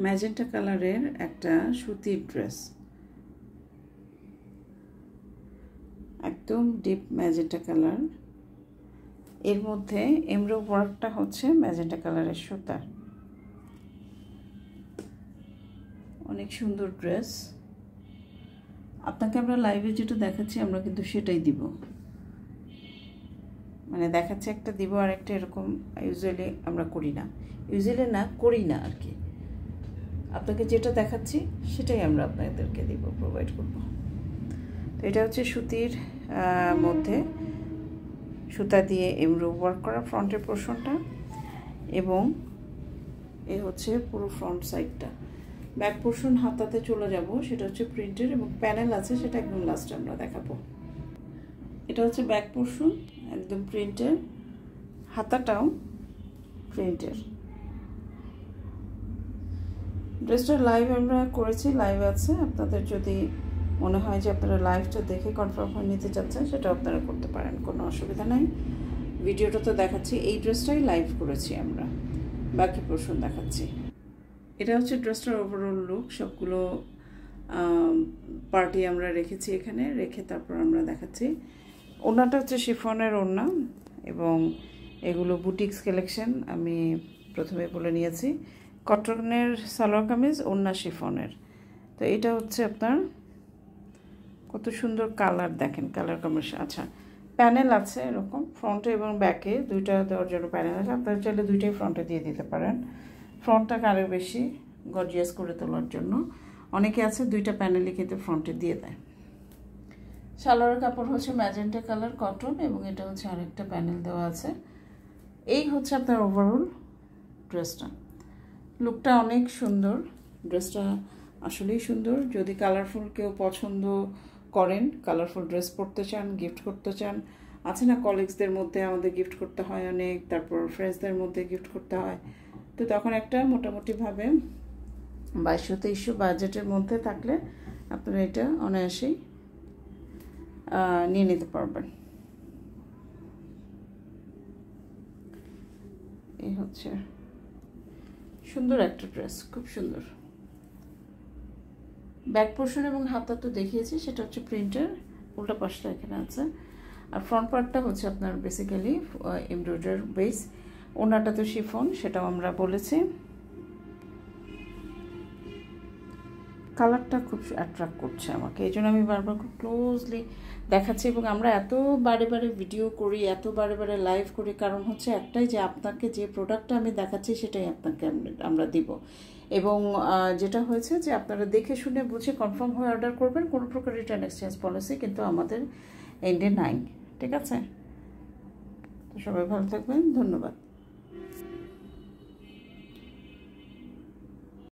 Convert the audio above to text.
Magenta কালারের একটা সুতির ড্রেস, একদম ডিপ ম্যাজেন্টা কালার। এর মধ্যে এমব্রো ওয়ার্কটা হচ্ছে ম্যাজেন্টা কালারের সুতার। অনেক সুন্দর ড্রেস। আপনাকে আমরা লাইভে যেটা দেখাচ্ছি আমরা কিন্তু সেটাই দিব, মানে দেখাচ্ছে একটা দিব আর একটা এরকম ইউজুয়ালি আমরা করি না, করি না আর কি। আপনাকে যেটা দেখাচ্ছি সেটাই আমরা আপনাদেরকে দিব, প্রোভাইড করব। তো এটা হচ্ছে সুতির মধ্যে সুতা দিয়ে এমব্রো ওয়ার্ক করা ফ্রন্টের পোর্শনটা, এবং এ হচ্ছে পুরো ফ্রন্ট সাইডটা। ব্যাক পোর্শন হাতাতে চলে যাব, সেটা হচ্ছে প্রিন্টের এবং প্যানেল আছে, সেটা একদম লাস্টে আমরা দেখাবো। এটা হচ্ছে ব্যাক পোর্শন, একদম প্রিন্টের, হাতাটাও প্রিন্টের। ড্রেসটা লাইভ আমরা করেছি, লাইভ আছে। আপনাদের যদি মনে হয় যে আপনারা লাইভটা দেখে কনফার্ম হয়ে নিতে চাচ্ছেন, সেটা আপনারা করতে পারেন, কোনো অসুবিধা নাই। ভিডিওটা তো দেখাচ্ছি, এই ড্রেসটাই লাইভ করেছি আমরা, বাকি পোর্শন দেখাচ্ছি। এটা হচ্ছে ড্রেসটার ওভারঅল লুক। সবগুলো পার্টি আমরা রেখেছি এখানে, রেখে তারপর আমরা দেখাচ্ছি। ওড়নাটা হচ্ছে শিফনের ওড়না, এবং এগুলো বুটিক্স কালেকশন, আমি প্রথমে বলে নিয়েছি। কটনের সালোয়ার কামিজ, ওড়না শিফনের। তো এটা হচ্ছে আপনার কত সুন্দর কালার, দেখেন কালার কম্বিনেশন। আচ্ছা, প্যানেল আছে এরকম ফ্রন্টে এবং ব্যাকে, দুইটা দেওয়ার জন্য প্যানেল আছে। আপনারা চাইলে দুইটাই ফ্রন্টে দিয়ে দিতে পারেন, ফ্রন্টটাকে আরও বেশি গর্জিয়াস করে তোলার জন্য। অনেকে আছে দুইটা প্যানেলই কিন্তু ফ্রন্টে দিয়ে দেয়। সালোয়ারের কাপড় হচ্ছে ম্যাজেন্টা কালার কটন, এবং এটা হচ্ছে আরেকটা প্যানেল দেওয়া আছে। এই হচ্ছে আপনার ওভারঅল ড্রেসটা। লুকটা অনেক সুন্দর, ড্রেসটা আসলেই সুন্দর। যদি কালারফুল কেউ পছন্দ করেন, কালারফুল ড্রেস পরতে চান, গিফট করতে চান, আছে না কলিগসদের মধ্যে আমাদের গিফট করতে হয় অনেক, তারপর ফ্রেন্ডসদের মধ্যে গিফট করতে হয়, তো তখন একটা মোটামুটিভাবে 2200-2300 বাজেটের মধ্যে থাকলে আপনারা এটা অনায়াসেই নিয়ে নিতে পারবেন। এই হচ্ছে সুন্দর একটা ড্রেস, খুব সুন্দর। ব্যাক পোর্শন এবং হাতা তো দেখিয়েছি, সেটা হচ্ছে প্রিন্টের, উল্টা পাশটা এখানে আছে। আর ফ্রন্ট পার্টটা হচ্ছে আপনার বেসিক্যালি এমব্রয়ডার বেস। ওনাটা তো শিফন, সেটাও আমরা বলেছি। কালারটা খুব অ্যাট্রাক্ট করছে আমাকে, এই জন্য আমি বারবার খুব ক্লোজলি দেখাচ্ছি। এবং আমরা এত বারে বারে ভিডিও করি, এত বারে বারে লাইভ করি, কারণ হচ্ছে একটাই, যে আপনাকে যে প্রোডাক্টটা আমি দেখাচ্ছি সেটাই আপনাকে আমরা দিব। এবং যেটা হয়েছে যে আপনারা দেখে শুনে বুঝে কনফার্ম হয়ে অর্ডার করবেন, কোনো প্রকার রিটার্ন এক্সচেঞ্জ পলিসি কিন্তু আমাদের এন্ডে নাই, ঠিক আছে? তো সবাই ভালো থাকবেন, ধন্যবাদ।